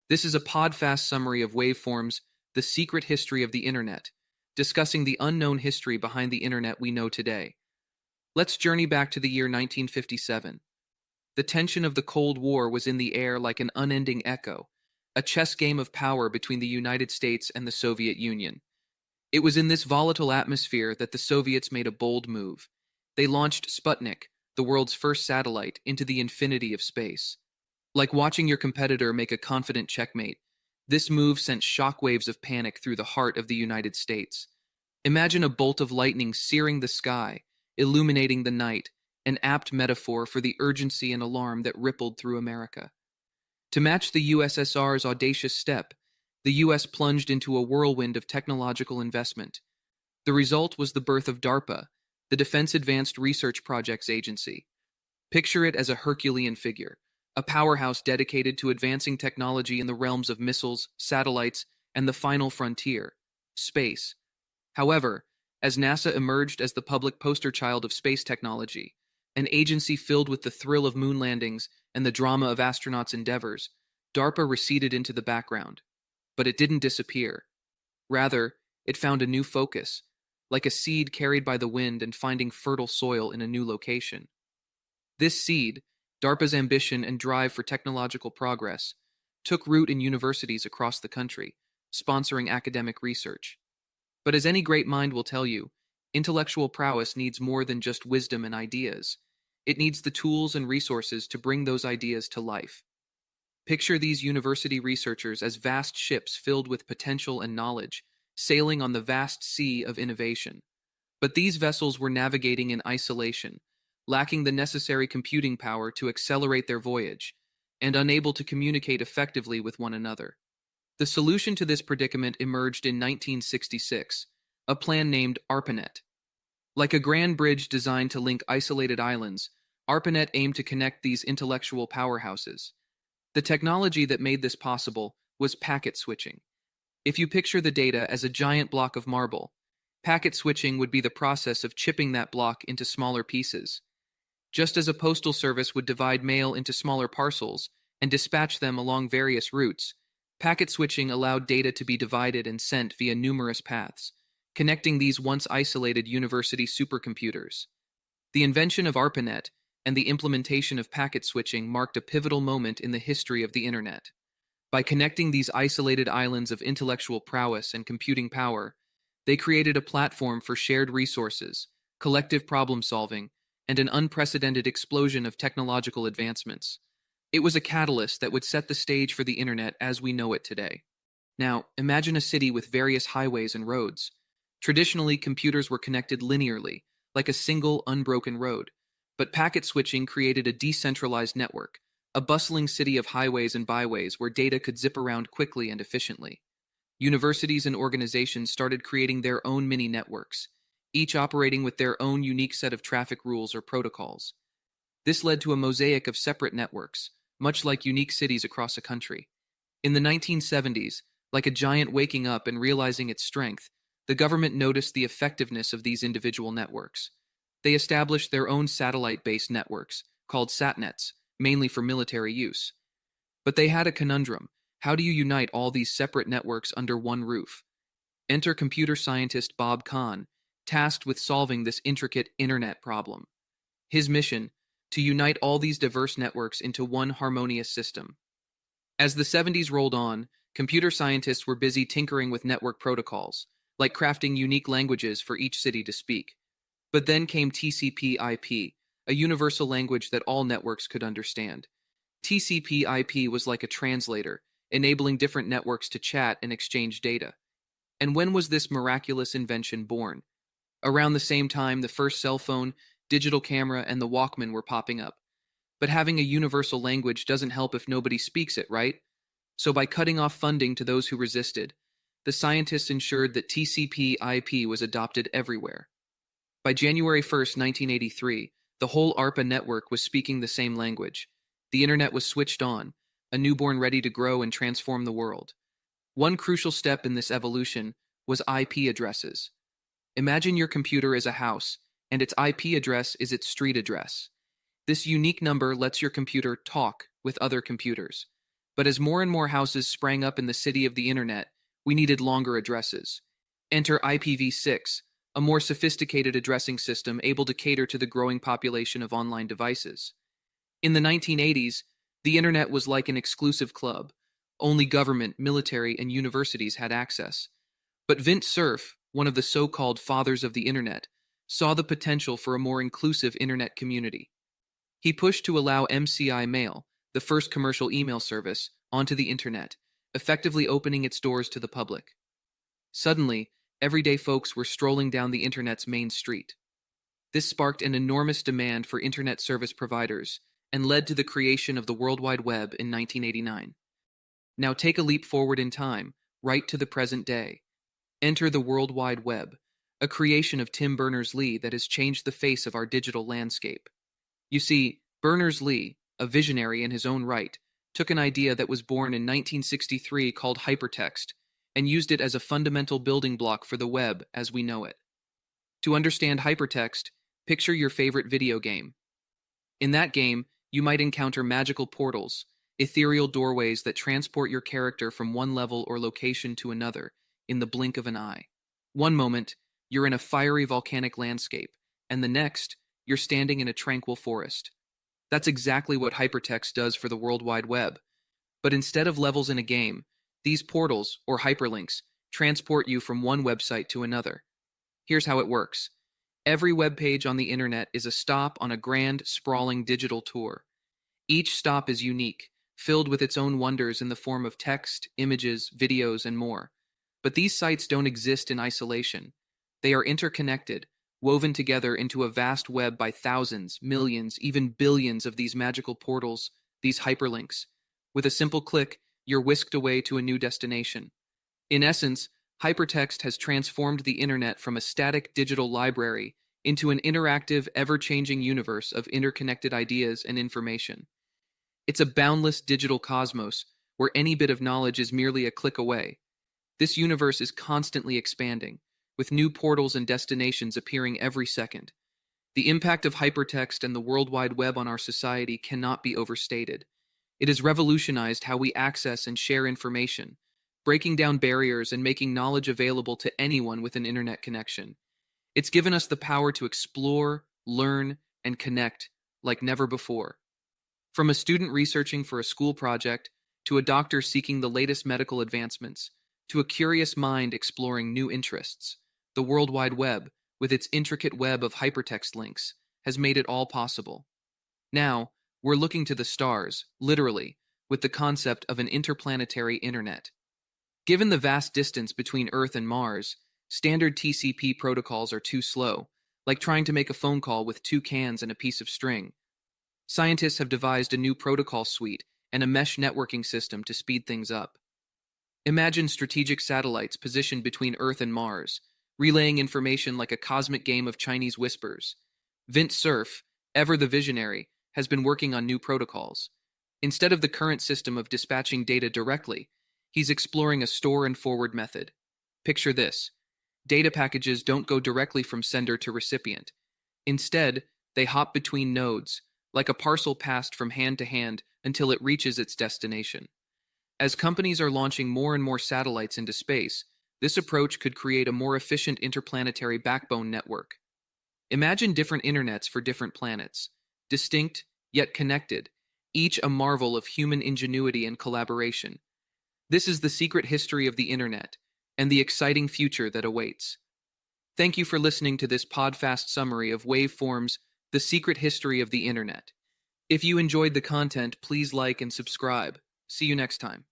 This is a PodFast summary of Waveform's The Secret History of the Internet, discussing the unknown history behind the Internet we know today. Let's journey back to the year 1957. The tension of the Cold War was in the air like an unending echo, a chess game of power between the United States and the Soviet Union. It was in this volatile atmosphere that the Soviets made a bold move. They launched Sputnik, the world's first satellite, into the infinity of space. Like watching your competitor make a confident checkmate, this move sent shockwaves of panic through the heart of the United States. Imagine a bolt of lightning searing the sky, illuminating the night, an apt metaphor for the urgency and alarm that rippled through America. To match the USSR's audacious step, the US plunged into a whirlwind of technological investment. The result was the birth of DARPA, the Defense Advanced Research Projects Agency. Picture it as a Herculean figure, a powerhouse dedicated to advancing technology in the realms of missiles, satellites, and the final frontier, space. However, as NASA emerged as the public poster child of space technology, an agency filled with the thrill of moon landings and the drama of astronauts' endeavors, DARPA receded into the background. But it didn't disappear. Rather, it found a new focus, like a seed carried by the wind and finding fertile soil in a new location. This seed, DARPA's ambition and drive for technological progress, took root in universities across the country, sponsoring academic research. But as any great mind will tell you, intellectual prowess needs more than just wisdom and ideas. It needs the tools and resources to bring those ideas to life. Picture these university researchers as vast ships filled with potential and knowledge, sailing on the vast sea of innovation. But these vessels were navigating in isolation, lacking the necessary computing power to accelerate their voyage, and unable to communicate effectively with one another. The solution to this predicament emerged in 1966, a plan named ARPANET. Like a grand bridge designed to link isolated islands, ARPANET aimed to connect these intellectual powerhouses. The technology that made this possible was packet switching. If you picture the data as a giant block of marble, packet switching would be the process of chipping that block into smaller pieces. Just as a postal service would divide mail into smaller parcels and dispatch them along various routes, packet switching allowed data to be divided and sent via numerous paths, connecting these once isolated university supercomputers. The invention of ARPANET and the implementation of packet switching marked a pivotal moment in the history of the Internet. By connecting these isolated islands of intellectual prowess and computing power, they created a platform for shared resources, collective problem solving, and an unprecedented explosion of technological advancements. It was a catalyst that would set the stage for the Internet as we know it today. Now, imagine a city with various highways and roads. Traditionally, computers were connected linearly, like a single, unbroken road. But packet switching created a decentralized network, a bustling city of highways and byways where data could zip around quickly and efficiently. Universities and organizations started creating their own mini-networks, each operating with their own unique set of traffic rules or protocols. This led to a mosaic of separate networks, much like unique cities across a country. In the 1970s, like a giant waking up and realizing its strength, the government noticed the effectiveness of these individual networks. They established their own satellite-based networks, called satnets, mainly for military use. But they had a conundrum. How do you unite all these separate networks under one roof? Enter computer scientist Bob Kahn, tasked with solving this intricate internet problem. His mission, to unite all these diverse networks into one harmonious system. As the 70s rolled on, computer scientists were busy tinkering with network protocols, like crafting unique languages for each city to speak. But then came TCP/IP, a universal language that all networks could understand. TCP/IP was like a translator, enabling different networks to chat and exchange data. And when was this miraculous invention born? Around the same time, the first cell phone, digital camera, and the Walkman were popping up. But having a universal language doesn't help if nobody speaks it, right? So by cutting off funding to those who resisted, the scientists ensured that TCP/IP was adopted everywhere. By January 1st, 1983, the whole ARPA network was speaking the same language. The internet was switched on, a newborn ready to grow and transform the world. One crucial step in this evolution was IP addresses. Imagine your computer as a house, and its IP address is its street address. This unique number lets your computer talk with other computers. But as more and more houses sprang up in the city of the internet, we needed longer addresses. Enter IPv6, a more sophisticated addressing system able to cater to the growing population of online devices. In the 1980s, the internet was like an exclusive club. Only government, military, and universities had access. But Vint Cerf, one of the so-called fathers of the internet, saw the potential for a more inclusive internet community. He pushed to allow MCI Mail, the first commercial email service, onto the internet, effectively opening its doors to the public. Suddenly, everyday folks were strolling down the internet's main street. This sparked an enormous demand for internet service providers and led to the creation of the World Wide Web in 1989. Now take a leap forward in time, right to the present day. Enter the World Wide Web, a creation of Tim Berners-Lee that has changed the face of our digital landscape. You see, Berners-Lee, a visionary in his own right, took an idea that was born in 1963 called hypertext and used it as a fundamental building block for the web as we know it. To understand hypertext, picture your favorite video game. In that game, you might encounter magical portals, ethereal doorways that transport your character from one level or location to another in the blink of an eye. One moment, you're in a fiery volcanic landscape, and the next, you're standing in a tranquil forest. That's exactly what hypertext does for the World Wide Web. But instead of levels in a game, these portals, or hyperlinks, transport you from one website to another. Here's how it works. Every web page on the internet is a stop on a grand, sprawling digital tour. Each stop is unique, filled with its own wonders in the form of text, images, videos, and more. But these sites don't exist in isolation. They are interconnected, woven together into a vast web by thousands, millions, even billions of these magical portals, these hyperlinks. With a simple click, you're whisked away to a new destination. In essence, hypertext has transformed the internet from a static digital library into an interactive, ever-changing universe of interconnected ideas and information. It's a boundless digital cosmos where any bit of knowledge is merely a click away. This universe is constantly expanding, with new portals and destinations appearing every second. The impact of hypertext and the World Wide Web on our society cannot be overstated. It has revolutionized how we access and share information, breaking down barriers and making knowledge available to anyone with an internet connection. It's given us the power to explore, learn, and connect like never before. From a student researching for a school project, to a doctor seeking the latest medical advancements, to a curious mind exploring new interests, the World Wide Web, with its intricate web of hypertext links, has made it all possible. Now, we're looking to the stars, literally, with the concept of an interplanetary internet. Given the vast distance between Earth and Mars, standard TCP protocols are too slow, like trying to make a phone call with 2 cans and a piece of string. Scientists have devised a new protocol suite and a mesh networking system to speed things up. Imagine strategic satellites positioned between Earth and Mars, relaying information like a cosmic game of Chinese whispers. Vint Cerf, ever the visionary, has been working on new protocols. Instead of the current system of dispatching data directly, he's exploring a store and forward method. Picture this. Data packages don't go directly from sender to recipient. Instead, they hop between nodes, like a parcel passed from hand to hand until it reaches its destination. As companies are launching more and more satellites into space, this approach could create a more efficient interplanetary backbone network. Imagine different internets for different planets, distinct yet connected, each a marvel of human ingenuity and collaboration. This is the secret history of the internet and the exciting future that awaits. Thank you for listening to this PodFast summary of Waveform's The Secret History of the Internet. If you enjoyed the content, please like and subscribe. See you next time.